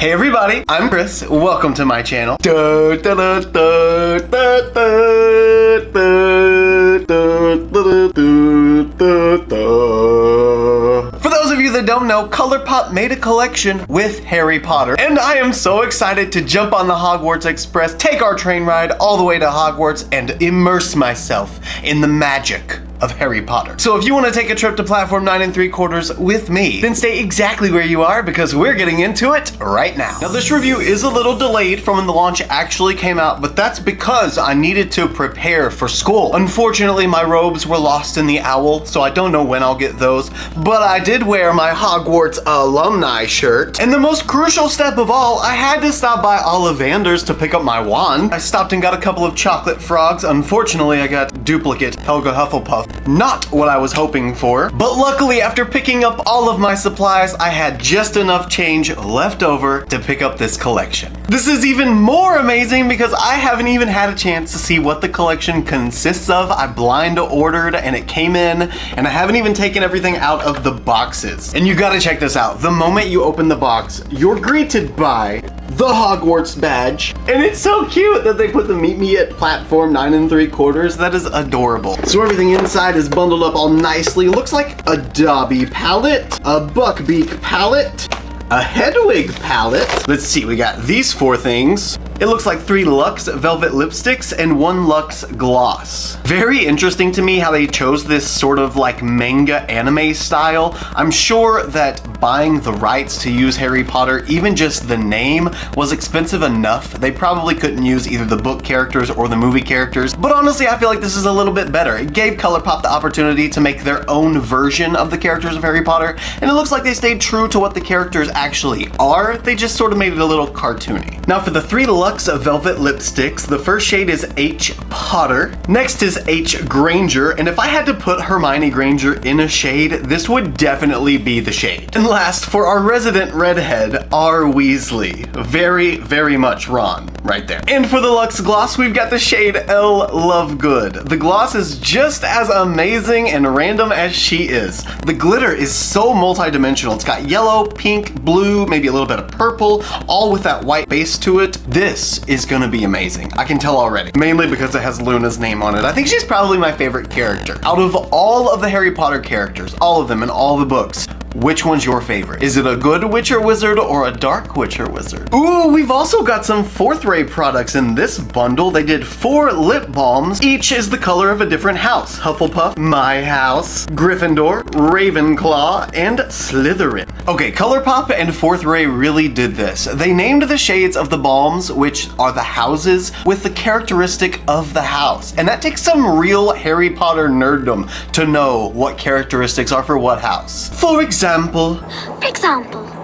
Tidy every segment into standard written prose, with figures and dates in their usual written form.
Hey everybody, I'm Chris. Welcome to my channel. For those of you that don't know, Colourpop made a collection with Harry Potter, and I am so excited to jump on the Hogwarts Express, take our train ride all the way to Hogwarts, and immerse myself in the magic of Harry Potter. So if you want to take a trip to platform 9 3/4 with me, then stay exactly where you are because we're getting into it right now. Now this review is a little delayed from when the launch actually came out, but that's because I needed to prepare for school. Unfortunately, my robes were lost in the owl, so I don't know when I'll get those, but I did wear my Hogwarts alumni shirt. And the most crucial step of all, I had to stop by Ollivander's to pick up my wand. I stopped and got a couple of chocolate frogs. Unfortunately, I got duplicate Helga Hufflepuff. Not what I was hoping for, but luckily after picking up all of my supplies, I had just enough change left over to pick up this collection. This is even more amazing because I haven't even had a chance to see what the collection consists of. I blind ordered and it came in, and I haven't even taken everything out of the boxes. And you gotta check this out. The moment you open the box, you're greeted by the Hogwarts badge, and it's so cute that they put the meet me at platform 9 3/4. That is adorable. So everything inside is bundled up all nicely. Looks like a Dobby palette, a Buckbeak palette, a Hedwig palette. Let's see, we got these 4 things. It looks like 3 Luxe Velvet lipsticks and 1 Luxe gloss. Very interesting to me how they chose this sort of like manga anime style. I'm sure that buying the rights to use Harry Potter, even just the name, was expensive enough. They probably couldn't use either the book characters or the movie characters, but honestly I feel like this is a little bit better. It gave Colourpop the opportunity to make their own version of the characters of Harry Potter, and it looks like they stayed true to what the characters actually are. They just sort of made it a little cartoony. Now for the 3 Luxe Velvet lipsticks, the first shade is H Potter, next is H Granger, and if I had to put Hermione Granger in a shade, this would definitely be the shade. And last, for our resident redhead, R Weasley. Very, very much Ron, right there. And for the Luxe Gloss, we've got the shade L Lovegood. The gloss is just as amazing and random as she is. The glitter is so multi-dimensional. It's got yellow, pink, blue, maybe a little bit of purple, all with that white base to it. This is gonna be amazing. I can tell already, mainly because it has Luna's name on it. I think she's probably my favorite character. Out of all of the Harry Potter characters, all of them in all the books, which one's your favorite? Is it a good Witcher Wizard or a dark Witcher Wizard? Ooh, we've also got some 4th Ray products in this bundle. They did 4 lip balms. Each is the color of a different house. Hufflepuff, my house, Gryffindor, Ravenclaw, and Slytherin. Okay, Colourpop and 4th Ray really did this. They named the shades of the balms, which are the houses, with the characteristic of the house. And that takes some real Harry Potter nerddom to know what characteristics are for what house. For example,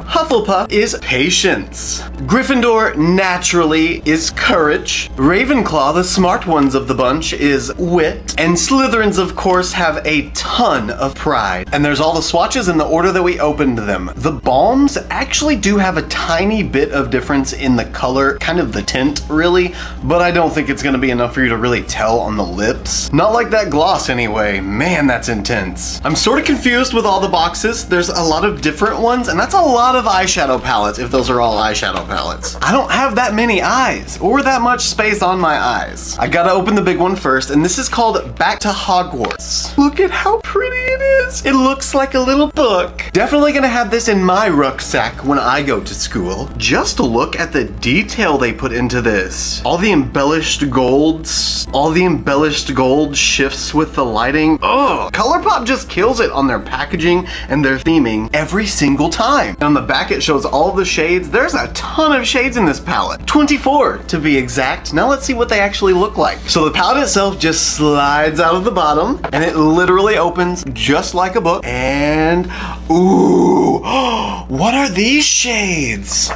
Hufflepuff is patience. Gryffindor, naturally, is courage. Ravenclaw, the smart ones of the bunch, is wit. And Slytherins, of course, have a ton of pride. And there's all the swatches in the order that we opened them. The balms actually do have a tiny bit of difference in the color, kind of the tint, really, but I don't think it's gonna be enough for you to really tell on the lips. Not like that gloss, anyway. Man, that's intense. I'm sort of confused with all the boxes. There's a lot of different ones, and that's a lot of eyeshadow palettes, if those are all eyeshadow palettes. I don't have that many eyes, or that much space on my eyes. I gotta open the big one first, and this is called Back to Hogwarts. Look at how pretty it is. It looks like a little book. Definitely gonna have this in my rucksack when I go to school. Just look at the detail they put into this. All the embellished golds, all the embellished gold shifts with the lighting. Oh, Colourpop just kills it on their packaging and their theming every single time. On the back it shows all the shades. There's a ton of shades in this palette. 24 to be exact. Now let's see what they actually look like. So the palette itself just slides out of the bottom and it literally opens just like a book. And ooh, what are these shades?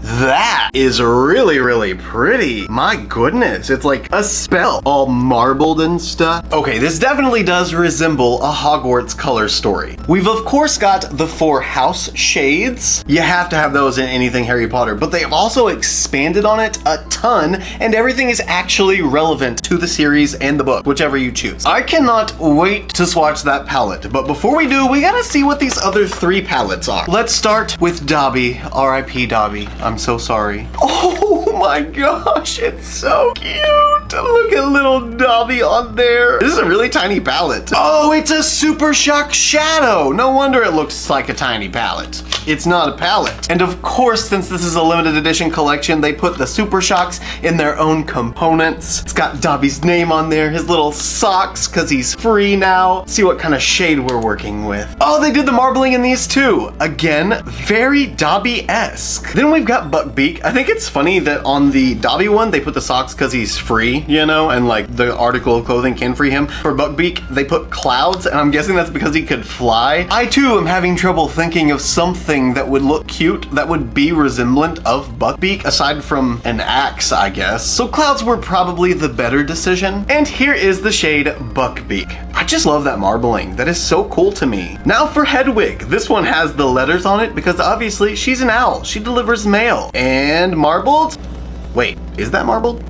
That is really, really pretty. My goodness, it's like a spell, all marbled and stuff. Okay, this definitely does resemble a Hogwarts color story. We've of course got the 4 house shades. You have to have those in anything Harry Potter, but they have also expanded on it a ton, and everything is actually relevant to the series and the book, whichever you choose. I cannot wait to swatch that palette, but before we do, we gotta see what these other 3 palettes are. Let's start with Dobby, R.I.P. Dobby. I'm so sorry. Oh my gosh, it's so cute. Look at little Dobby on there. This is a really tiny palette. Oh, it's a Super Shock Shadow. No wonder it looks like a tiny palette. It's not a palette. And of course, since this is a limited edition collection, they put the Super Shocks in their own components. It's got Dobby's name on there, his little socks, because he's free now. Let's see what kind of shade we're working with. Oh, they did the marbling in these too. Again, very Dobby-esque. Then we've got Buckbeak. I think it's funny that on the Dobby one, they put the socks because he's free, you know, and like the article of clothing can free him. For Buckbeak, they put clouds, and I'm guessing that's because he could fly. I too am having trouble thinking of something that would look cute that would be resemblant of Buckbeak, aside from an axe, I guess. So clouds were probably the better decision. And here is the shade Buckbeak. I just love that marbling. That is so cool to me. Now for Hedwig. This one has the letters on it because obviously she's an owl. She delivers mail. And marbled? Wait, is that marbled?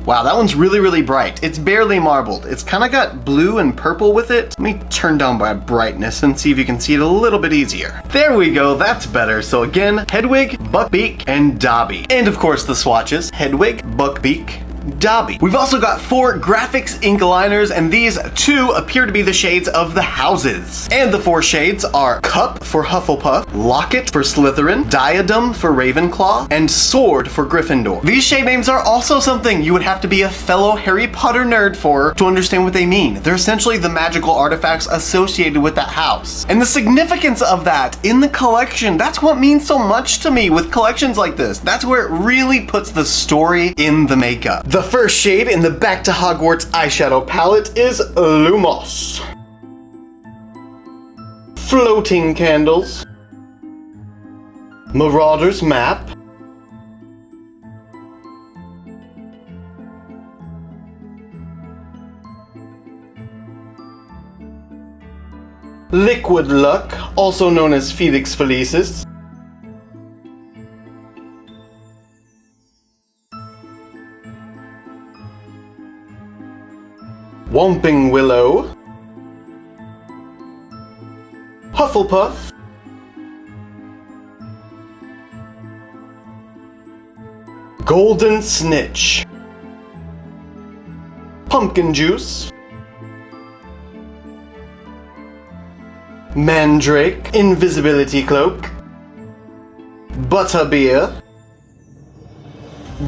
Wow, that one's really, really bright. It's barely marbled. It's kind of got blue and purple with it. Let me turn down my brightness and see if you can see it a little bit easier. There we go, that's better. So again, Hedwig, Buckbeak, and Dobby. And of course the swatches, Hedwig, Buckbeak, Dobby. We've also got 4 graphics ink liners, and these 2 appear to be the shades of the houses. And the 4 shades are Cup for Hufflepuff, Locket for Slytherin, Diadem for Ravenclaw, and Sword for Gryffindor. These shade names are also something you would have to be a fellow Harry Potter nerd for to understand what they mean. They're essentially the magical artifacts associated with that house. And the significance of that in the collection, that's what means so much to me with collections like this. That's where it really puts the story in the makeup. The first shade in the Back to Hogwarts eyeshadow palette is Lumos. Floating Candles, Marauder's Map, Liquid Luck, also known as Felix Felicis, Whomping Willow, Hufflepuff, Golden Snitch, Pumpkin Juice, Mandrake, Invisibility Cloak, Butterbeer,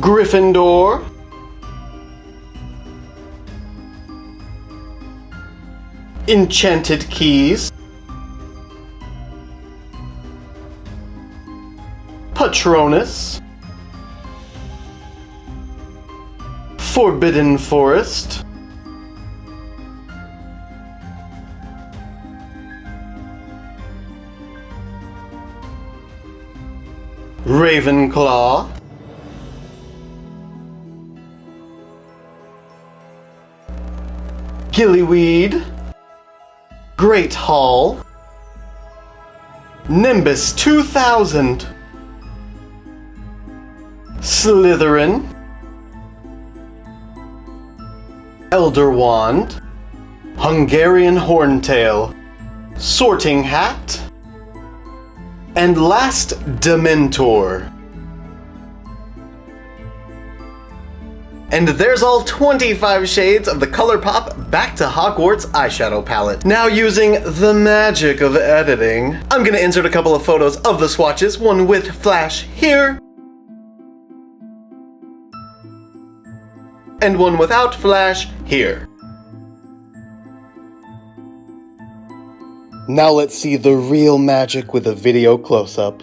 Gryffindor, Enchanted Keys, Patronus, Forbidden Forest, Ravenclaw, Gillyweed, Great Hall, Nimbus 2000, Slytherin, Elder Wand, Hungarian Horntail, Sorting Hat, and last, Dementor. And there's all 25 shades of the Colourpop Back to Hogwarts eyeshadow palette. Now using the magic of editing, I'm gonna insert a couple of photos of the swatches, one with flash here, and one without flash here. Now let's see the real magic with a video close-up.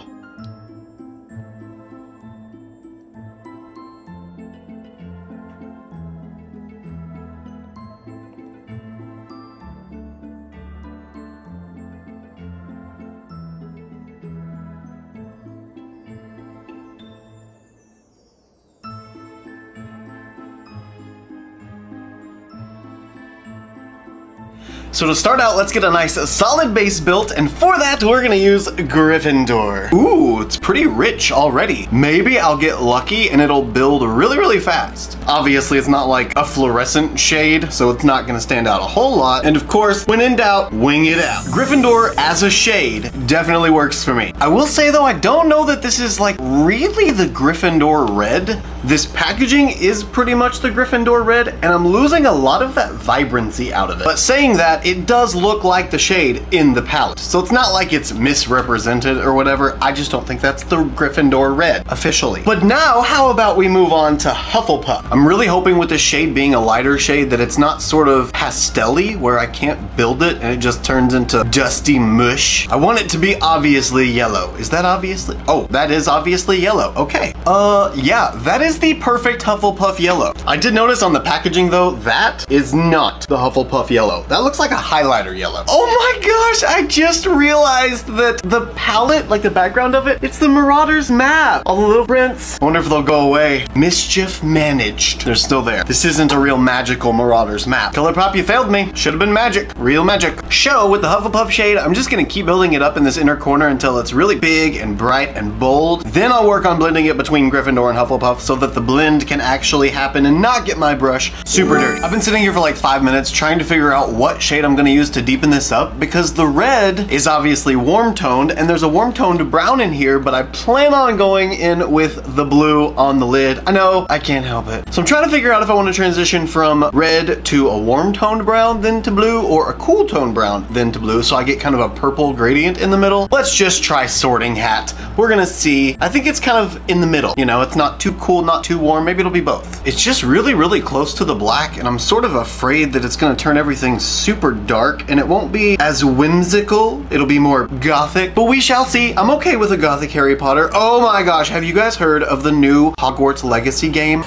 So to start out, let's get a nice solid base built, and for that, we're gonna use Gryffindor. Ooh, it's pretty rich already. Maybe I'll get lucky and it'll build really, really fast. Obviously, it's not like a fluorescent shade, so it's not gonna stand out a whole lot. And of course, when in doubt, wing it out. Gryffindor as a shade definitely works for me. I will say though, I don't know that this is like really the Gryffindor red. This packaging is pretty much the Gryffindor red, and I'm losing a lot of that vibrancy out of it. But saying that, it does look like the shade in the palette. So it's not like it's misrepresented or whatever. I just don't think that's the Gryffindor red officially. But now, how about we move on to Hufflepuff? I'm really hoping with this shade being a lighter shade that it's not sort of pastel-y where I can't build it and it just turns into dusty mush. I want it to be obviously yellow. Is that obviously? Oh, that is obviously yellow. Okay. Yeah, that is the perfect Hufflepuff yellow. I did notice on the packaging though, that is not the Hufflepuff yellow. That looks like a highlighter yellow. Oh my gosh, I just realized that the palette, like the background of it, it's the Marauders map. All the little prints. I wonder if they'll go away. Mischief managed. They're still there. This isn't a real magical Marauders map. Colourpop, you failed me. Should have been magic. Real magic. So with the Hufflepuff shade, I'm just gonna keep building it up in this inner corner until it's really big and bright and bold. Then I'll work on blending it between Gryffindor and Hufflepuff so that the blend can actually happen and not get my brush super dirty. I've been sitting here for like 5 minutes trying to figure out what shade I'm gonna use to deepen this up because the red is obviously warm toned and there's a warm toned brown in here, but I plan on going in with the blue on the lid. I know, I can't help it. So I'm trying to figure out if I want to transition from red to a warm toned brown, then to blue, or a cool toned brown, then to blue, so I get kind of a purple gradient in the middle. Let's just try Sorting Hat. We're gonna see. I think it's kind of in the middle. You know, it's not too cool, not too warm. Maybe it'll be both. It's just really, really close to the black, and I'm sort of afraid that it's gonna turn everything super dark, and it won't be as whimsical. It'll be more gothic, but we shall see. I'm okay with a gothic Harry Potter. Oh my gosh, have you guys heard of the new Hogwarts Legacy game?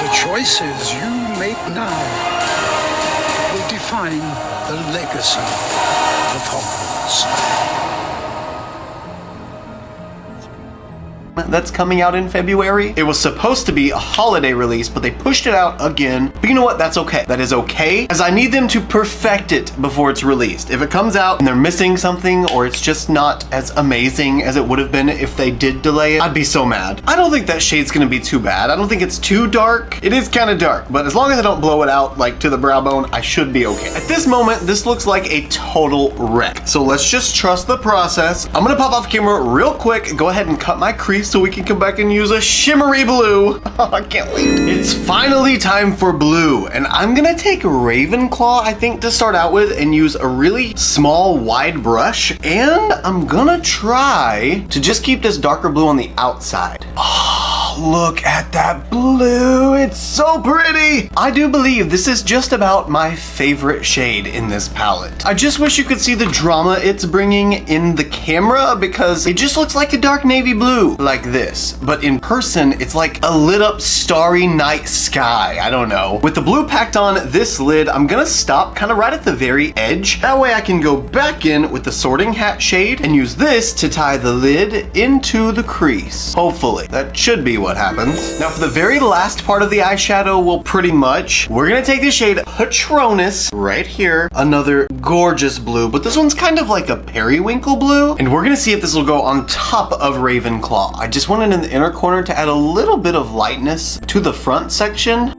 The choices you make now will define the legacy of Hogwarts. That's coming out in February. It was supposed to be a holiday release, but they pushed it out again. But you know what? That's okay. That is okay, as I need them to perfect it before it's released. If it comes out and they're missing something, or it's just not as amazing as it would have been if they did delay it, I'd be so mad. I don't think that shade's gonna be too bad. I don't think it's too dark. It is kind of dark, but as long as I don't blow it out like to the brow bone, I should be okay. At this moment, this looks like a total wreck. So let's just trust the process. I'm gonna pop off camera real quick, go ahead and cut my crease so we can come back and use a shimmery blue. I can't wait. It's finally time for blue, and I'm gonna take Ravenclaw, I think, to start out with and use a really small, wide brush, and I'm gonna try to just keep this darker blue on the outside. Oh, look at that blue. It's so pretty. I do believe this is just about my favorite shade in this palette. I just wish you could see the drama it's bringing in the camera because it just looks like a dark navy blue like this, but in person it's like a lit up starry night sky. I don't know. With the blue packed on this lid, I'm gonna stop kind of right at the very edge. That way I can go back in with the Sorting Hat shade and use this to tie the lid into the crease. Hopefully. That should be what happens. Now for the very last part of the eyeshadow, we're gonna take the shade Patronus right here. Another gorgeous blue, but this one's kind of like a periwinkle blue, and we're gonna see if this will go on top of Ravenclaw. I just wanted in the inner corner to add a little bit of lightness to the front section.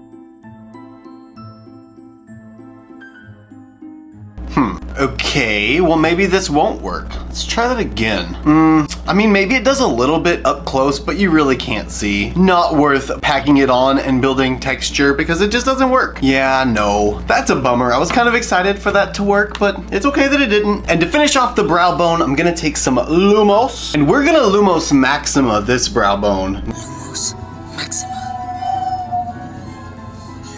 Okay, well maybe this won't work. Let's try that again. I mean, maybe it does a little bit up close, but you really can't see. Not worth packing it on and building texture because it just doesn't work. Yeah, no, that's a bummer. I was kind of excited for that to work, but it's okay that it didn't. And to finish off the brow bone, I'm gonna take some Lumos, and we're gonna Lumos Maxima this brow bone. Lumos Maxima.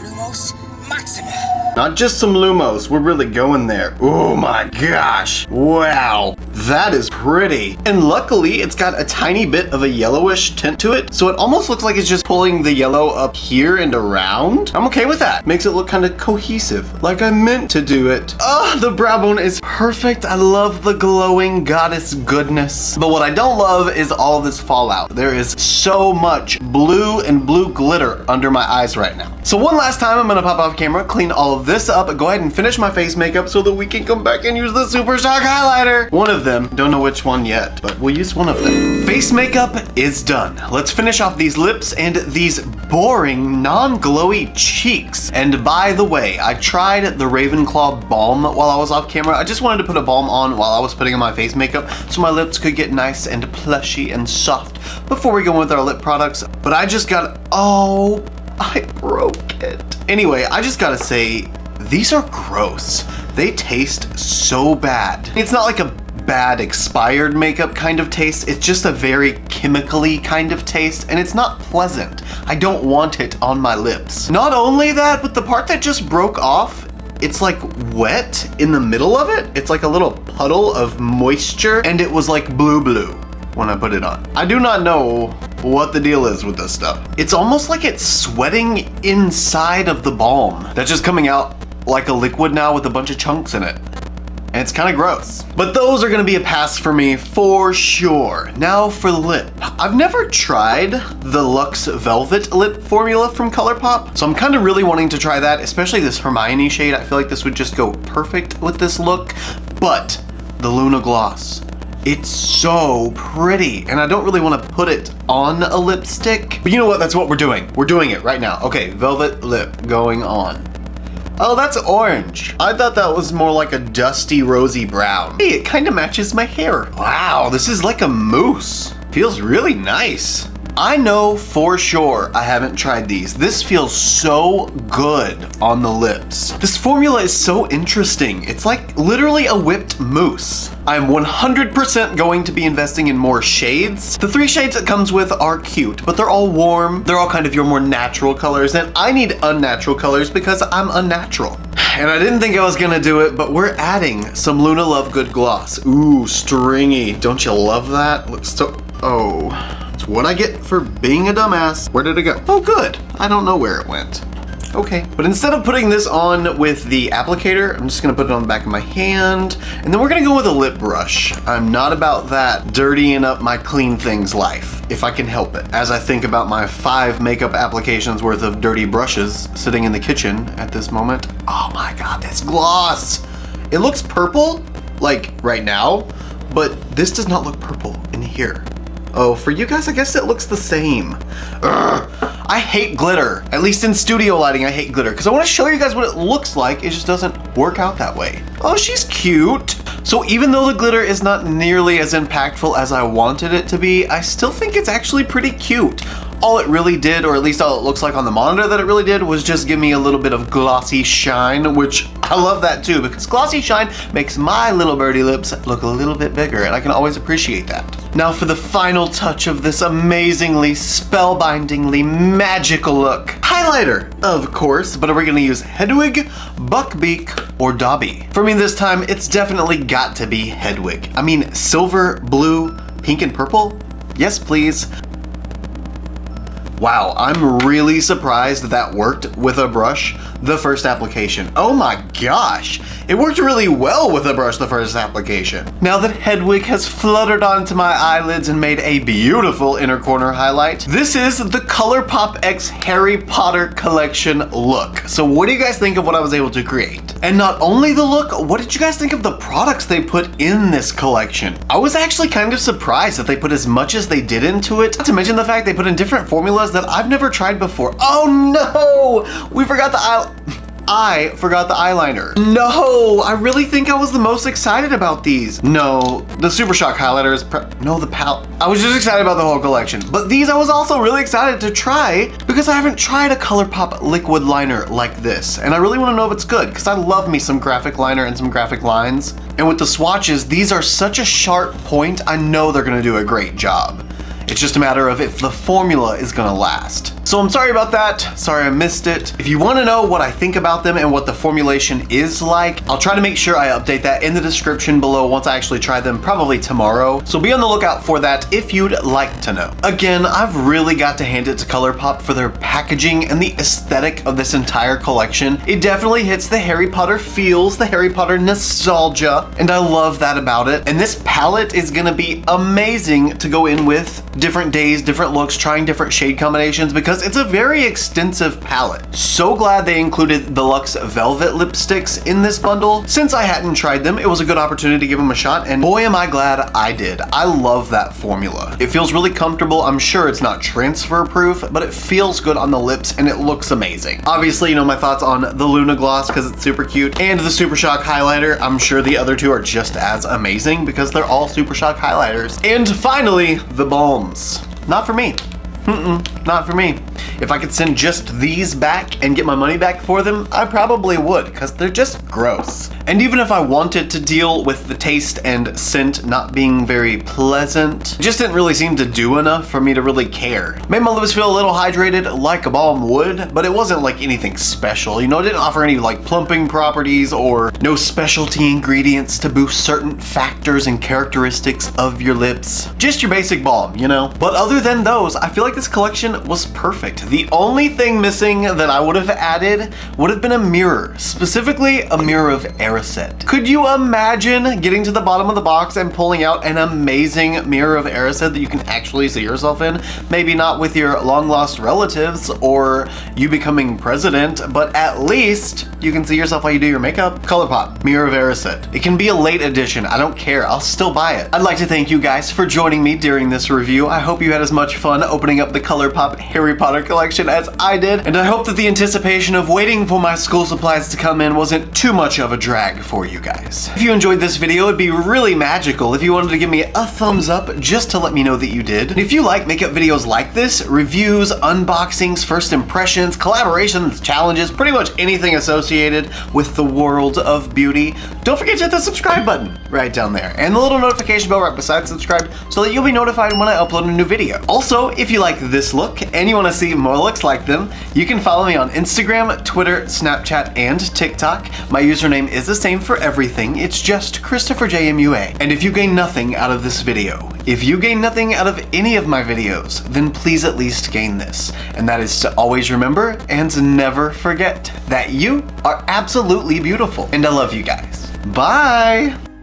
Lumos Maxima. Not just some Lumos, we're really going there. Oh my gosh. Wow. That is pretty. And luckily, it's got a tiny bit of a yellowish tint to it, so it almost looks like it's just pulling the yellow up here and around. I'm okay with that. Makes it look kind of cohesive, like I meant to do it. Ah, the brow bone is perfect. I love the glowing goddess goodness. But what I don't love is all this fallout. There is so much blue and blue glitter under my eyes right now. So one last time, I'm gonna pop off camera, clean all of this up, go ahead and finish my face makeup so that we can come back and use the Super Shock highlighter. One of them, don't know which one yet, but we'll use one of them. Face makeup is done. Let's finish off these lips and these boring, non-glowy cheeks. And by the way, I tried the Ravenclaw balm while I was off camera. I just wanted to put a balm on while I was putting on my face makeup so my lips could get nice and plushy and soft before we go with our lip products. But I just got, oh, I broke it. Anyway, I just gotta say, these are gross. They taste so bad. It's not like a bad expired makeup kind of taste. It's just a very chemically kind of taste, and it's not pleasant. I don't want it on my lips. Not only that, but the part that just broke off, it's like wet in the middle of it. It's like a little puddle of moisture, and it was like blue when I put it on. I do not know what the deal is with this stuff. It's almost like it's sweating inside of the balm. That's just coming out like a liquid now with a bunch of chunks in it. And it's kind of gross. But those are gonna be a pass for me for sure. Now for lip. I've never tried the Luxe Velvet lip formula from Colourpop, so I'm kind of really wanting to try that, especially this Hermione shade. I feel like this would just go perfect with this look. But the Luna Gloss, it's so pretty, and I don't really want to put it on a lipstick. But you know what? That's what we're doing. We're doing it right now. Okay, velvet lip going on. Oh, that's orange. I thought that was more like a dusty rosy brown. Hey, it kind of matches my hair. Wow, this is like a mousse. Feels really nice. I know for sure I haven't tried these. This feels so good on the lips. This formula is so interesting. It's like literally a whipped mousse. I'm 100% going to be investing in more shades. The 3 shades it comes with are cute, but they're all warm. They're all kind of your more natural colors, and I need unnatural colors because I'm unnatural. And I didn't think I was gonna do it, but we're adding some Luna Lovegood gloss. Ooh, stringy. Don't you love that? Looks so, oh. It's what I get for being a dumbass. Where did it go? Oh, good. I don't know where it went. Okay, but instead of putting this on with the applicator, I'm just gonna put it on the back of my hand, and then we're gonna go with a lip brush. I'm not about that dirtying up my clean things life, if I can help it. As I think about my 5 makeup applications worth of dirty brushes sitting in the kitchen at this moment. Oh my God, this gloss. It looks purple, like right now, but this does not look purple in here. Oh, for you guys, I guess it looks the same. Ugh. I hate glitter. At least in studio lighting, I hate glitter because I want to show you guys what it looks like. It just doesn't work out that way. Oh, she's cute. So even though the glitter is not nearly as impactful as I wanted it to be, I still think it's actually pretty cute. All it really did, or at least all it looks like on the monitor that it really did, was just give me a little bit of glossy shine, which I love that too, because glossy shine makes my little birdie lips look a little bit bigger, and I can always appreciate that. Now for the final touch of this amazingly, spellbindingly magical look. Highlighter, of course, but are we gonna use Hedwig, Buckbeak, or Dobby? For me this time, it's definitely got to be Hedwig. I mean, silver, blue, pink, and purple? Yes, please. Wow, I'm really surprised that worked with a brush the first application. Oh my gosh, it worked really well with a brush the first application. Now that Hedwig has fluttered onto my eyelids and made a beautiful inner corner highlight, this is the Colourpop X Harry Potter collection look. So what do you guys think of what I was able to create? And not only the look, what did you guys think of the products they put in this collection? I was actually kind of surprised that they put as much as they did into it, not to mention the fact they put in different formulas that I've never tried before. Oh no! We forgot I forgot the eyeliner. No, I really think I was the most excited about these. No, the Super Shock highlighter is no, the palette. I was just excited about the whole collection. But these I was also really excited to try because I haven't tried a Colourpop liquid liner like this. And I really want to know if it's good because I love me some graphic liner and some graphic lines. And with the swatches, these are such a sharp point. I know they're gonna do a great job. It's just a matter of if the formula is gonna last. So I'm sorry about that. Sorry I missed it. If you want to know what I think about them and what the formulation is like, I'll try to make sure I update that in the description below once I actually try them, probably tomorrow. So be on the lookout for that if you'd like to know. Again, I've really got to hand it to Colourpop for their packaging and the aesthetic of this entire collection. It definitely hits the Harry Potter feels, the Harry Potter nostalgia, and I love that about it. And this palette is gonna be amazing to go in with different days, different looks, trying different shade combinations because it's a very extensive palette. So glad they included the Luxe Velvet lipsticks in this bundle. Since I hadn't tried them, it was a good opportunity to give them a shot, and boy am I glad I did. I love that formula. It feels really comfortable. I'm sure it's not transfer proof, but it feels good on the lips and it looks amazing. Obviously, you know my thoughts on the Luna Gloss because it's super cute, and the Super Shock highlighter. I'm sure the other two are just as amazing because they're all Super Shock highlighters. And finally, the balms. Not for me. Not for me. If I could send just these back and get my money back for them, I probably would, because they're just gross. And even if I wanted to deal with the taste and scent not being very pleasant, it just didn't really seem to do enough for me to really care. Made my lips feel a little hydrated like a balm would, but it wasn't like anything special. You know, it didn't offer any like plumping properties or no specialty ingredients to boost certain factors and characteristics of your lips. Just your basic balm, you know? But other than those, I feel like this collection was perfect. The only thing missing that I would have added would have been a mirror, specifically a mirror of Erised. Could you imagine getting to the bottom of the box and pulling out an amazing mirror of Erised that you can actually see yourself in? Maybe not with your long lost relatives or you becoming president, but at least you can see yourself while you do your makeup. Colourpop, mirror of Erised. It can be a late edition, I don't care, I'll still buy it. I'd like to thank you guys for joining me during this review. I hope you had as much fun opening up the Colourpop Harry Potter collection as I did, and I hope that the anticipation of waiting for my school supplies to come in wasn't too much of a drag for you guys. If you enjoyed this video, it'd be really magical if you wanted to give me a thumbs up just to let me know that you did. And if you like makeup videos like this, reviews, unboxings, first impressions, collaborations, challenges, pretty much anything associated with the world of beauty, don't forget to hit the subscribe button right down there and the little notification bell right beside subscribe so that you'll be notified when I upload a new video. Also, if you like this look and you want to see more looks like them, you can follow me on Instagram, Twitter, Snapchat, and TikTok. My username is the same for everything. It's just ChristopherJMUA. And if you gain nothing out of this video, if you gain nothing out of any of my videos, then please at least gain this. And that is to always remember and never forget that you are absolutely beautiful. And I love you guys. Bye!